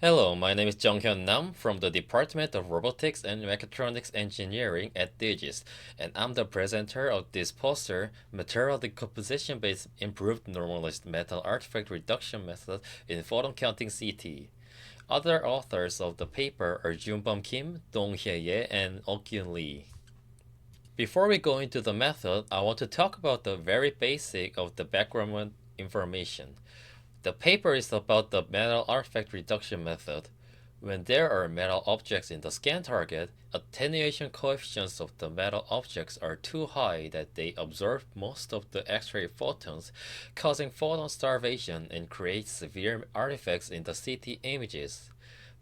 Hello, my name is Junghyun Nam from the Department of Robotics and Mechatronics Engineering at DGIST, and I'm the presenter of this poster, Material Decomposition-based Improved Normalized Metal Artifact Reduction Method in Photon Counting CT. Other authors of the paper are Junbom Kim, Dong-hye Ye, and Ok-Yoon Lee. Before we go into the method, I want to talk about the very basic of the background information. The paper is about the metal artifact reduction method. When there are metal objects in the scan target, attenuation coefficients of the metal objects are too high that they absorb most of the X-ray photons, causing photon starvation and create severe artifacts in the CT images.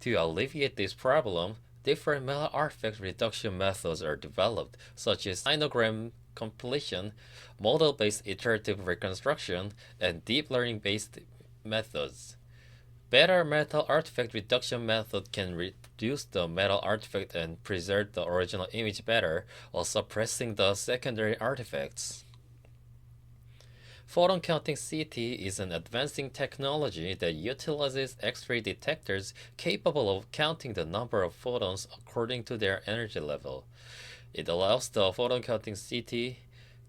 To alleviate this problem, different metal artifact reduction methods are developed, such as sinogram completion, model-based iterative reconstruction, and deep learning-based methods. Better metal artifact reduction method can reduce the metal artifact and preserve the original image better while suppressing the secondary artifacts. Photon counting CT is an advancing technology that utilizes X-ray detectors capable of counting the number of photons according to their energy level. It allows the photon counting CT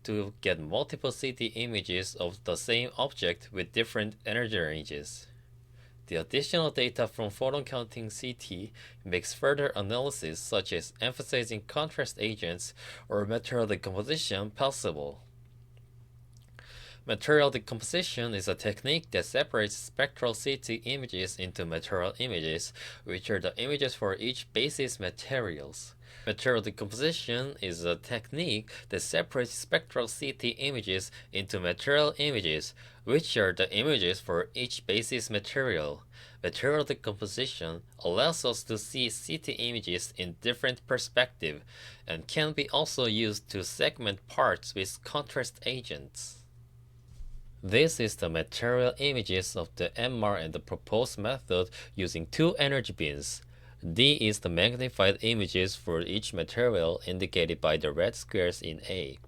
to get multiple CT images of the same object with different energy ranges. The additional data from photon counting CT makes further analysis such as emphasizing contrast agents or material decomposition possible. Material decomposition is a technique that separates spectral CT images into material images, which are the images for each basis materials. Material decomposition is a technique that separates spectral CT images into material images, which are the images for each basis material. Material decomposition allows us to see CT images in different perspectives and can be also used to segment parts with contrast agents. This is the material images of the MR and the proposed method using two energy bins. D is the magnified images for each material indicated by the red squares in A.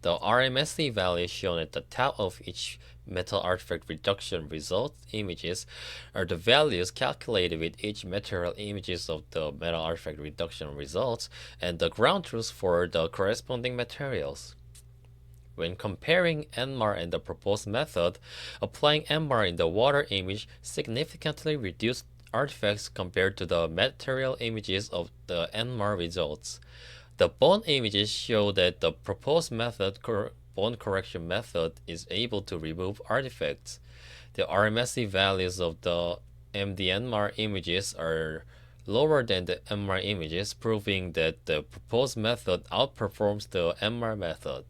The RMSE values shown at the top of each metal artifact reduction result images are the values calculated with each material images of the metal artifact reduction results and the ground truth for the corresponding materials. When comparing NMAR and the proposed method, applying NMAR in the water image significantly reduced artifacts compared to the material images of the NMAR results. The bone images show that the proposed method, bone correction method, is able to remove artifacts. The RMSE values of the MDNMAR images are lower than the MR images, proving that the proposed method outperforms the MR method.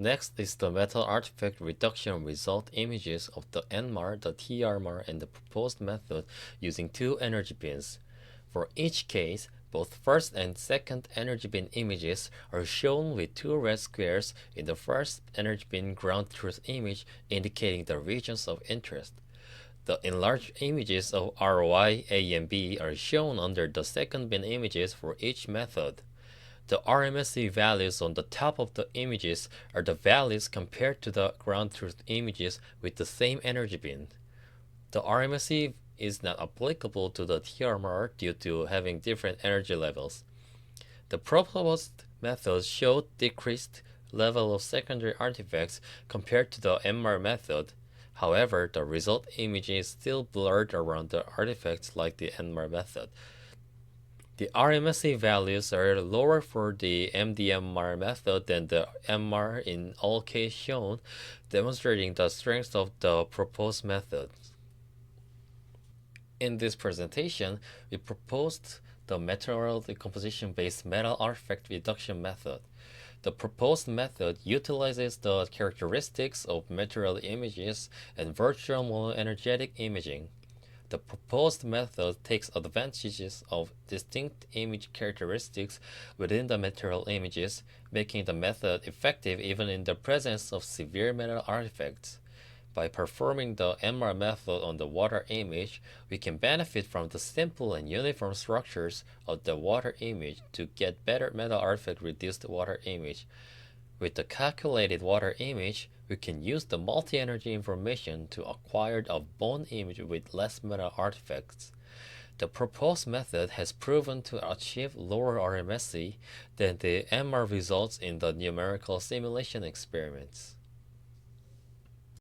Next is the metal artifact reduction result images of the NMAR, the TRMAR, and the proposed method using two energy bins. For each case, both first and second energy bin images are shown with two red squares in the first energy bin ground truth image indicating the regions of interest. The enlarged images of ROI, A, and B are shown under the second bin images for each method. The RMSE values on the top of the images are the values compared to the ground truth images with the same energy bin. The RMSE is not applicable to the TRMR due to having different energy levels. The proposed methods show decreased level of secondary artifacts compared to the MR method. However, the result image is still blurred around the artifacts like the NMR method. The RMSE values are lower for the MDMR method than the MR in all cases shown, demonstrating the strength of the proposed method. In this presentation, we proposed the material decomposition-based metal artifact reduction method. The proposed method utilizes the characteristics of material images and virtual monoenergetic imaging. The proposed method takes advantages of distinct image characteristics within the material images, making the method effective even in the presence of severe metal artifacts. By performing the MR method on the water image, we can benefit from the simple and uniform structures of the water image to get better metal artifact reduced water image. With the calculated water image, we can use the multi-energy information to acquire a bone image with less meta artifacts. The proposed method has proven to achieve lower RMSE than the MR results in the numerical simulation experiments.